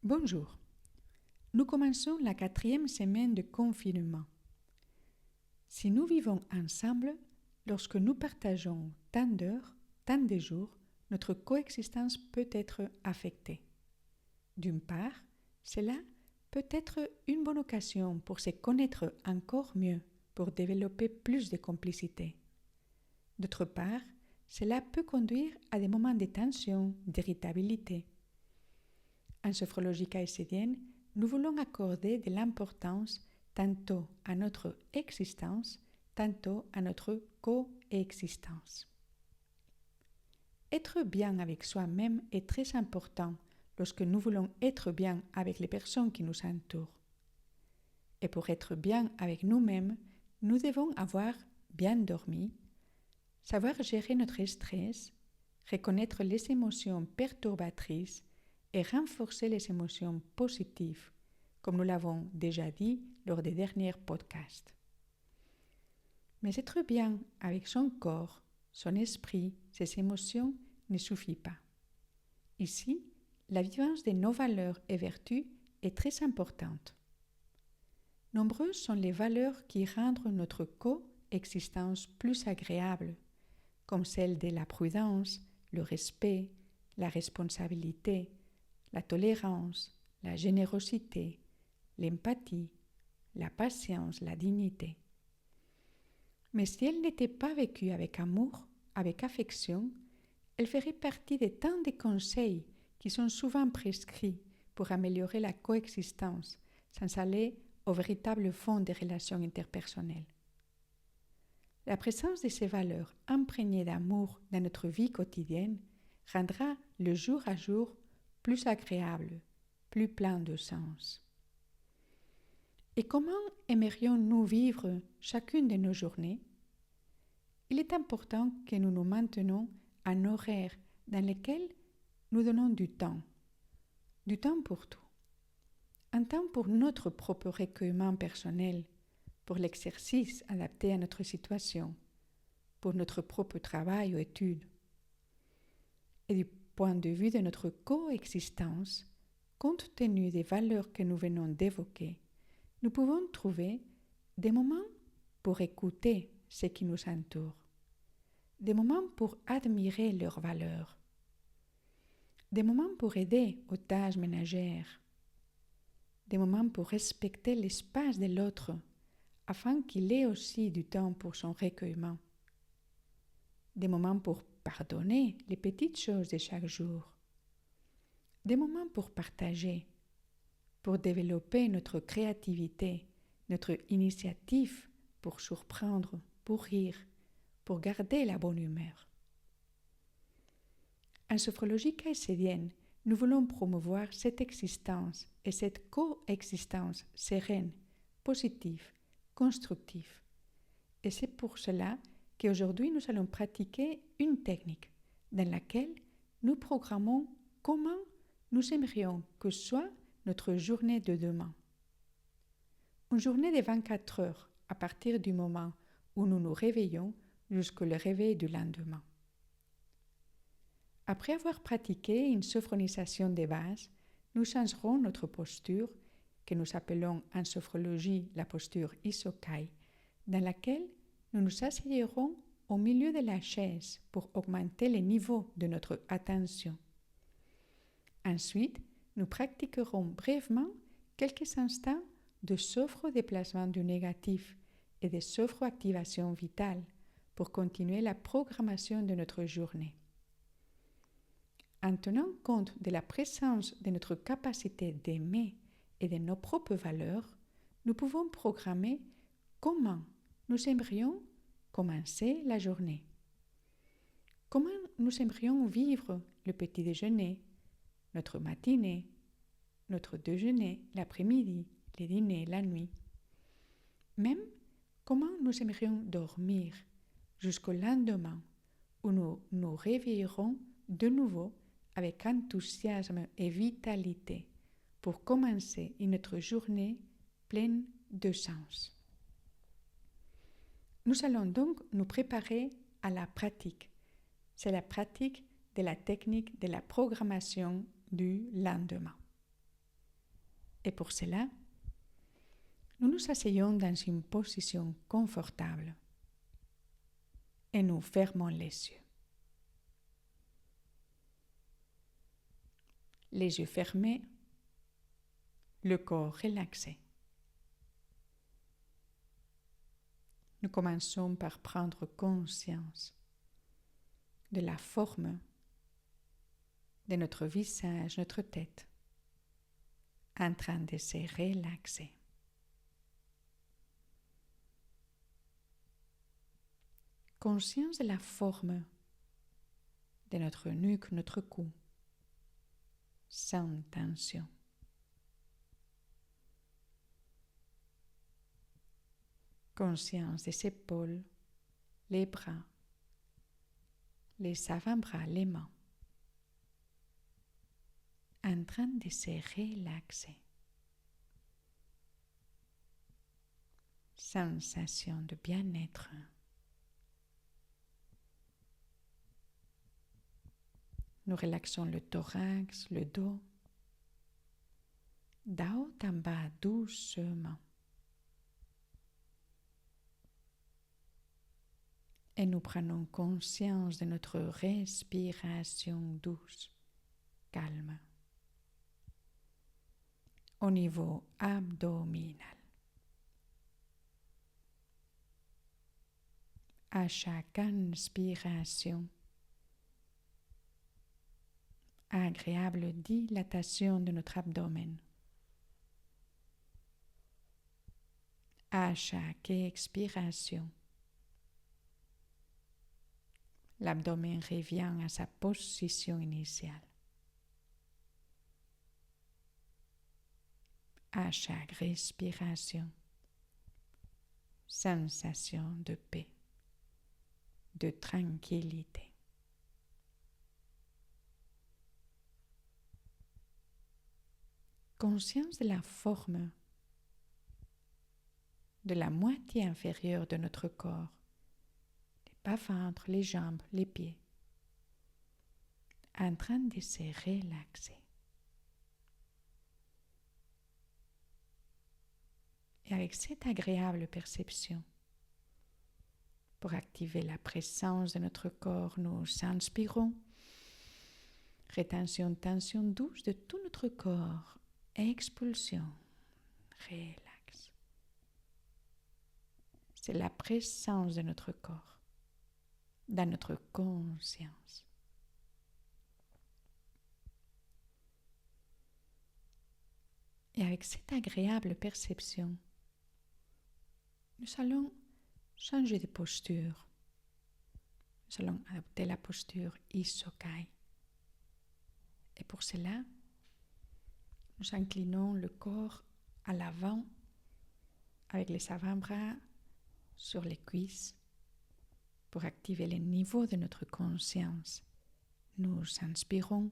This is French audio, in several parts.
Bonjour. Nous commençons la 4e semaine de confinement. Si nous vivons ensemble, lorsque nous partageons tant d'heures, tant de jours, notre coexistence peut être affectée. D'une part, cela peut être une bonne occasion pour se connaître encore mieux, pour développer plus de complicité. D'autre part, cela peut conduire à des moments de tension, d'irritabilité. En sophrologie caïcédienne, nous voulons accorder de l'importance tantôt à notre existence, tantôt à notre coexistence. Être bien avec soi-même est très important lorsque nous voulons être bien avec les personnes qui nous entourent. Et pour être bien avec nous-mêmes, nous devons avoir bien dormi, savoir gérer notre stress, reconnaître les émotions perturbatrices et renforcer les émotions positives, comme nous l'avons déjà dit lors des derniers podcasts. Mais être bien avec son corps, son esprit, ses émotions ne suffit pas. Ici, la vivance de nos valeurs et vertus est très importante. Nombreuses sont les valeurs qui rendent notre coexistence plus agréable, comme celle de la prudence, le respect, la responsabilité, la tolérance, la générosité, l'empathie, la patience, la dignité. Mais si elle n'était pas vécue avec amour, avec affection, elle ferait partie de tant de conseils qui sont souvent prescrits pour améliorer la coexistence sans aller au véritable fond des relations interpersonnelles. La présence de ces valeurs imprégnées d'amour dans notre vie quotidienne rendra le jour à jour plus agréable, plus plein de sens. Et comment aimerions-nous vivre chacune de nos journées? Il est important que nous nous maintenons à un horaire dans lequel nous donnons du temps pour tout. Un temps pour notre propre recueillement personnel, pour l'exercice adapté à notre situation, pour notre propre travail ou études. Et du point de vue de notre coexistence, compte tenu des valeurs que nous venons d'évoquer, nous pouvons trouver des moments pour écouter ce qui nous entoure, des moments pour admirer leurs valeurs, des moments pour aider aux tâches ménagères, des moments pour respecter l'espace de l'autre afin qu'il ait aussi du temps pour son recueillement, des moments pour pardonner les petites choses de chaque jour, des moments pour partager, pour développer notre créativité, notre initiative pour surprendre, pour rire, pour garder la bonne humeur. En sophrologie caïcédienne, nous voulons promouvoir cette existence et cette coexistence sereine, positive, constructive. Et c'est pour cela qu'aujourd'hui nous allons pratiquer une technique dans laquelle nous programmons comment nous aimerions que soit notre journée de demain. Une journée de 24 heures à partir du moment où nous nous réveillons jusqu'au réveil du lendemain. Après avoir pratiqué une sophronisation des bases, nous changerons notre posture, que nous appelons en sophrologie la posture Isokai, dans laquelle nous nous asseyerons au milieu de la chaise pour augmenter le niveau de notre attention. Ensuite, nous pratiquerons brièvement quelques instants de sophro-déplacement du négatif et de sophro-activation vitale pour continuer la programmation de notre journée. En tenant compte de la présence de notre capacité d'aimer et de nos propres valeurs, nous pouvons programmer comment nous aimerions commencer la journée. Comment nous aimerions vivre le petit déjeuner, notre matinée, notre déjeuner, l'après-midi, le dîner, la nuit. Même comment nous aimerions dormir jusqu'au lendemain où nous nous réveillerons de nouveau avec enthousiasme et vitalité pour commencer une autre journée pleine de sens. Nous allons donc nous préparer à la pratique. C'est la pratique de la technique de la programmation du lendemain. Et pour cela, nous nous asseyons dans une position confortable et nous fermons les yeux. Les yeux fermés, le corps relaxé. Nous commençons par prendre conscience de la forme de notre visage, notre tête, en train de se relaxer. Conscience de la forme de notre nuque, notre cou, sans tension. Conscience des épaules, les bras, les avant-bras, les mains, en train de se relaxer. Sensation de bien-être. Nous relaxons le thorax, le dos, d'en haut en bas doucement. Et nous prenons conscience de notre respiration douce, calme, au niveau abdominal. À chaque inspiration, agréable dilatation de notre abdomen. À chaque expiration, l'abdomen revient à sa position initiale. À chaque respiration, sensation de paix, de tranquillité. Conscience de la forme de la moitié inférieure de notre corps, les bas-ventres, les jambes, les pieds, en train de se relaxer. Et avec cette agréable perception, pour activer la présence de notre corps, nous inspirons. Rétention, tension douce de tout notre corps. Expulsion. Relax. C'est la présence de notre corps dans notre conscience. Et avec cette agréable perception, nous allons changer de posture. Nous allons adopter la posture Isokai. Et pour cela, nous inclinons le corps à l'avant avec les avant-bras sur les cuisses pour activer le niveau de notre conscience. Nous inspirons.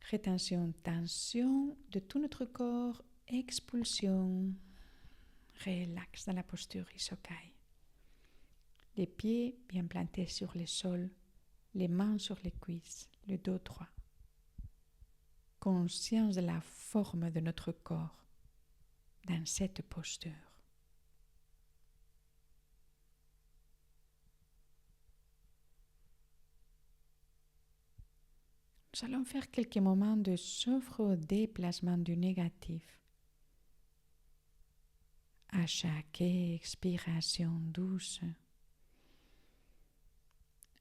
Rétention, tension de tout notre corps. Expulsion. Relax dans la posture Isokai. Les pieds bien plantés sur le sol, les mains sur les cuisses, le dos droit. Conscience de la forme de notre corps dans cette posture. Nous allons faire quelques moments de souffle-déplacement du négatif. À chaque expiration douce,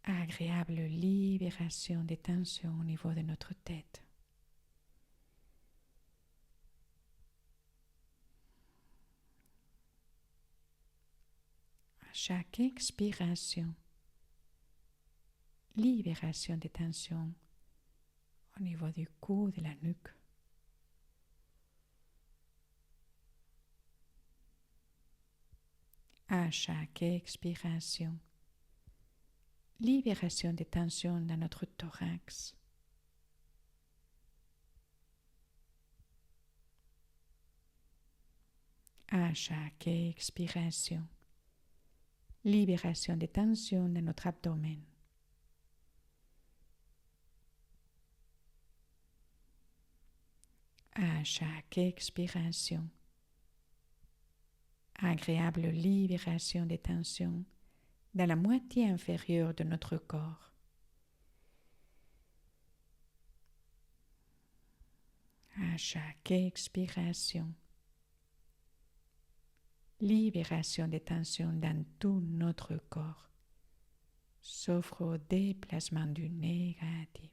agréable libération des tensions au niveau de notre tête. À chaque expiration, libération des tensions au niveau du cou, de la nuque. À chaque expiration, libération des tensions dans notre thorax. À chaque expiration, libération des tensions dans notre abdomen. À À chaque expiration, agréable libération des tensions dans la moitié inférieure de notre corps. À chaque expiration, libération des tensions dans tout notre corps, sauf au déplacement du négatif.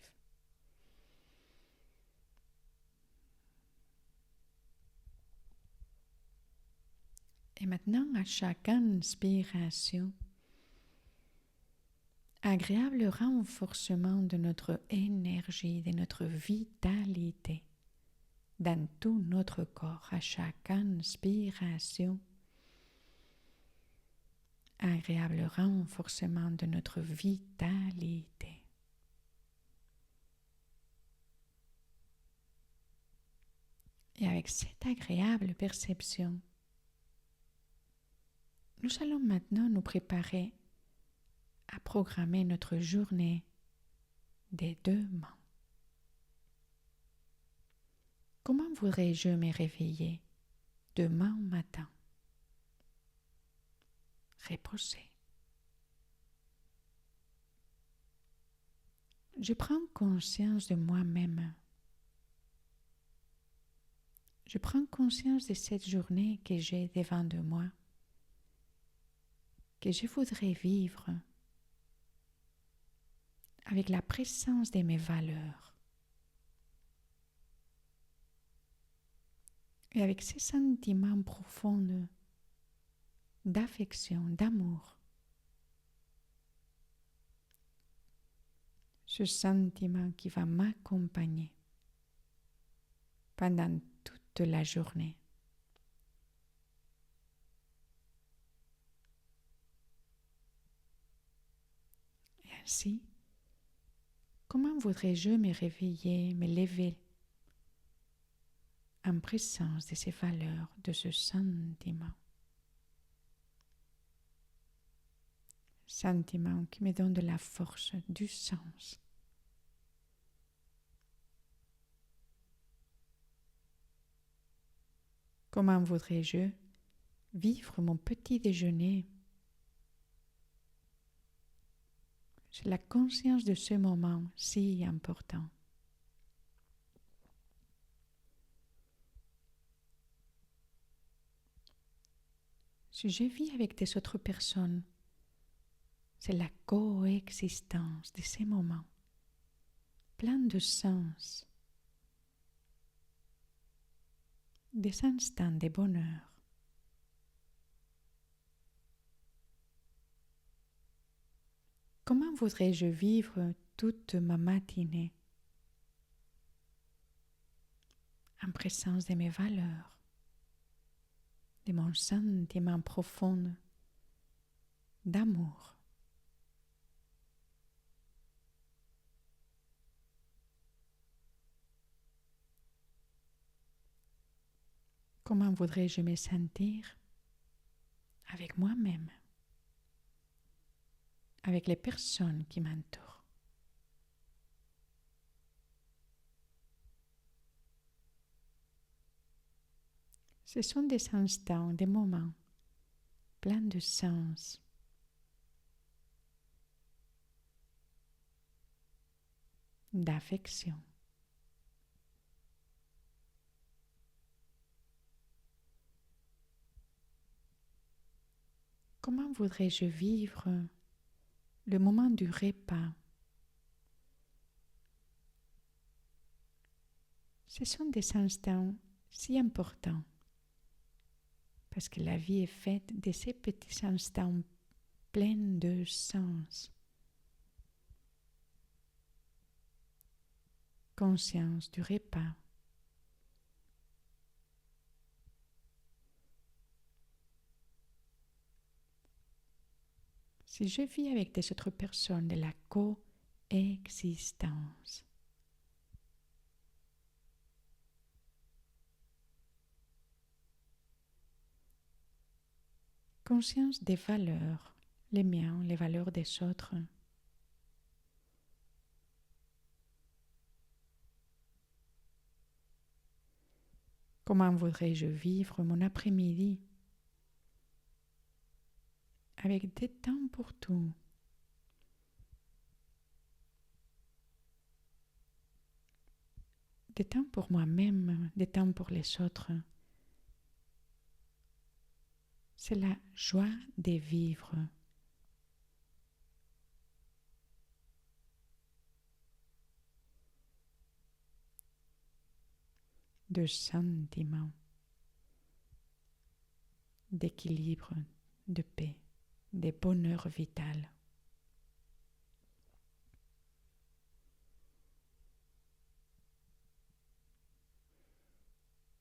Et maintenant, à chaque inspiration, agréable renforcement de notre énergie, de notre vitalité dans tout notre corps. À chaque inspiration, agréable renforcement de notre vitalité. Et avec cette agréable perception, nous allons maintenant nous préparer à programmer notre journée des demain. Comment voudrais-je me réveiller demain matin? Reposé. Je prends conscience de moi-même. Je prends conscience de cette journée que j'ai devant de moi, que je voudrais vivre avec la présence de mes valeurs et avec ces sentiments profonds d'affection, d'amour. Ce sentiment qui va m'accompagner pendant toute la journée. Et ainsi, comment voudrais-je me réveiller, me lever en présence de ces valeurs, de ce sentiment? Sentiment qui me donne de la force, du sens. Comment voudrais-je vivre mon petit déjeuner? J'ai la conscience de ce moment si important. Si je vis avec des autres personnes, c'est la coexistence de ces moments, pleins de sens, des instants de bonheur. Comment voudrais-je vivre toute ma matinée en présence de mes valeurs, de mon sentiment profond d'amour? Comment voudrais-je me sentir avec moi-même, avec les personnes qui m'entourent? Ce sont des instants, des moments pleins de sens, d'affection. Comment voudrais-je vivre le moment du repas? Ce sont des instants si importants parce que la vie est faite de ces petits instants pleins de sens. Conscience du repas. Si je vis avec des autres personnes de la coexistence, conscience des valeurs, les miens, les valeurs des autres. Comment voudrais-je vivre mon après-midi avec des temps pour tout, des temps pour moi-même, des temps pour les autres. C'est la joie de vivre. De sentiments, d'équilibre, de paix, de bonheur vital.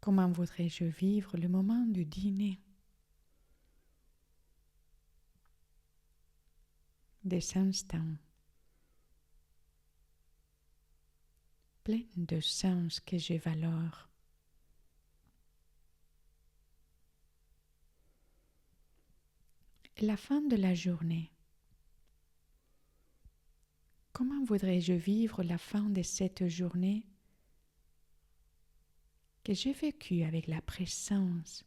Comment voudrais-je vivre le moment du dîner? Des instants pleins de sens que je valore. Et la fin de la journée. Comment voudrais-je vivre la fin de cette journée que j'ai vécue avec la présence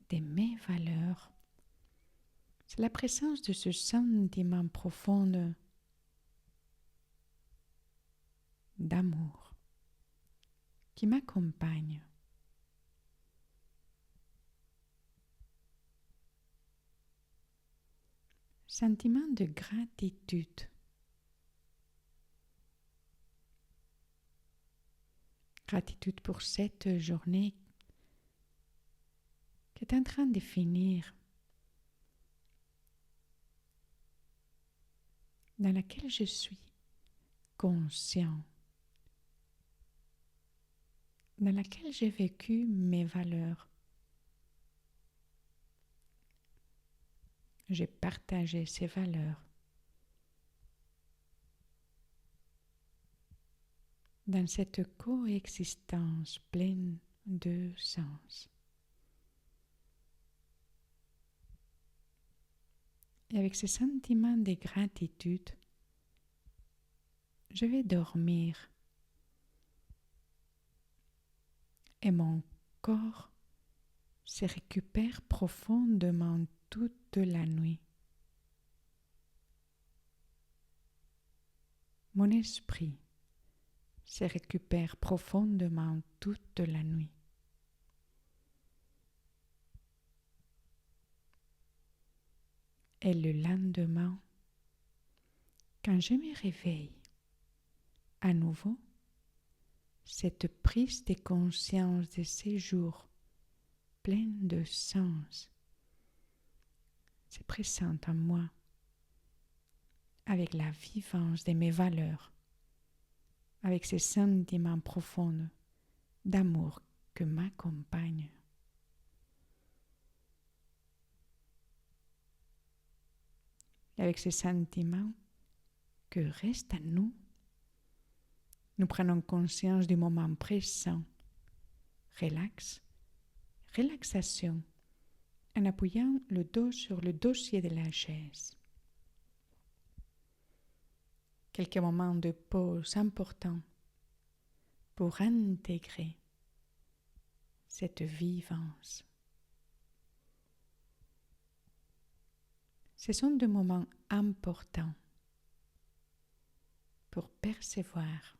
de mes valeurs? C'est la présence de ce sentiment profond d'amour qui m'accompagne. Sentiment de gratitude. Gratitude pour cette journée qui est en train de finir, dans laquelle je suis conscient, dans laquelle j'ai vécu mes valeurs. J'ai partagé ces valeurs dans cette coexistence pleine de sens. Et avec ce sentiment de gratitude, je vais dormir et mon corps se récupère profondément toute la nuit. Mon esprit se récupère profondément toute la nuit. Et le lendemain, quand je me réveille, à nouveau, cette prise de conscience de ces jours pleins de sens se présente en moi avec la vivance de mes valeurs, avec ces sentiments profonds d'amour que m'accompagnent. Et avec ces sentiments que restent à nous, nous prenons conscience du moment présent. Relaxation, en appuyant le dos sur le dossier de la chaise. Quelques moments de pause importants pour intégrer cette vivance. Ce sont des moments importants pour percevoir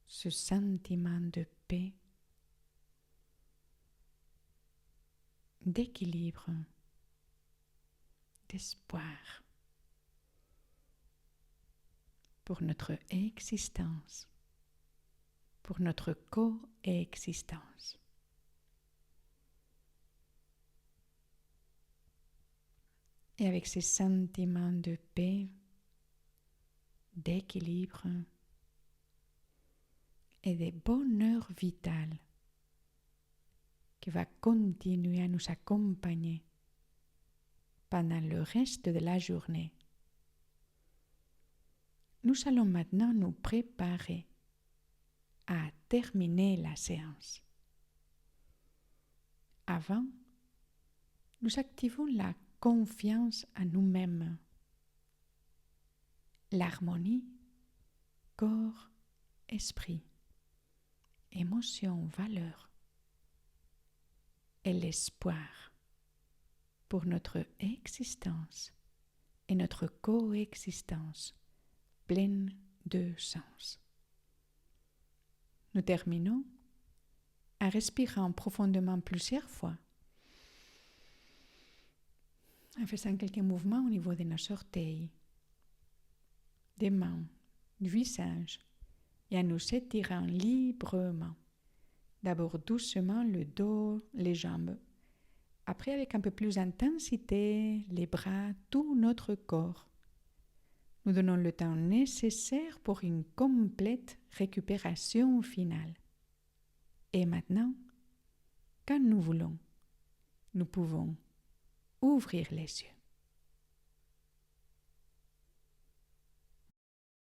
ce sentiment de paix, d'équilibre, d'espoir pour notre existence, pour notre coexistence. Et avec ces sentiments de paix, d'équilibre et de bonheur vital qui va continuer à nous accompagner pendant le reste de la journée. Nous allons maintenant nous préparer à terminer la séance. Avant, nous activons la confiance en nous-mêmes, l'harmonie corps-esprit émotion, valeur et l'espoir pour notre existence et notre coexistence pleine de sens. Nous terminons en respirant profondément plusieurs fois, en faisant quelques mouvements au niveau de nos orteils, des mains, du visage, et en nous étirant librement. D'abord doucement le dos, les jambes. Après, avec un peu plus d'intensité, les bras, tout notre corps. Nous donnons le temps nécessaire pour une complète récupération finale. Et maintenant, quand nous voulons, nous pouvons ouvrir les yeux.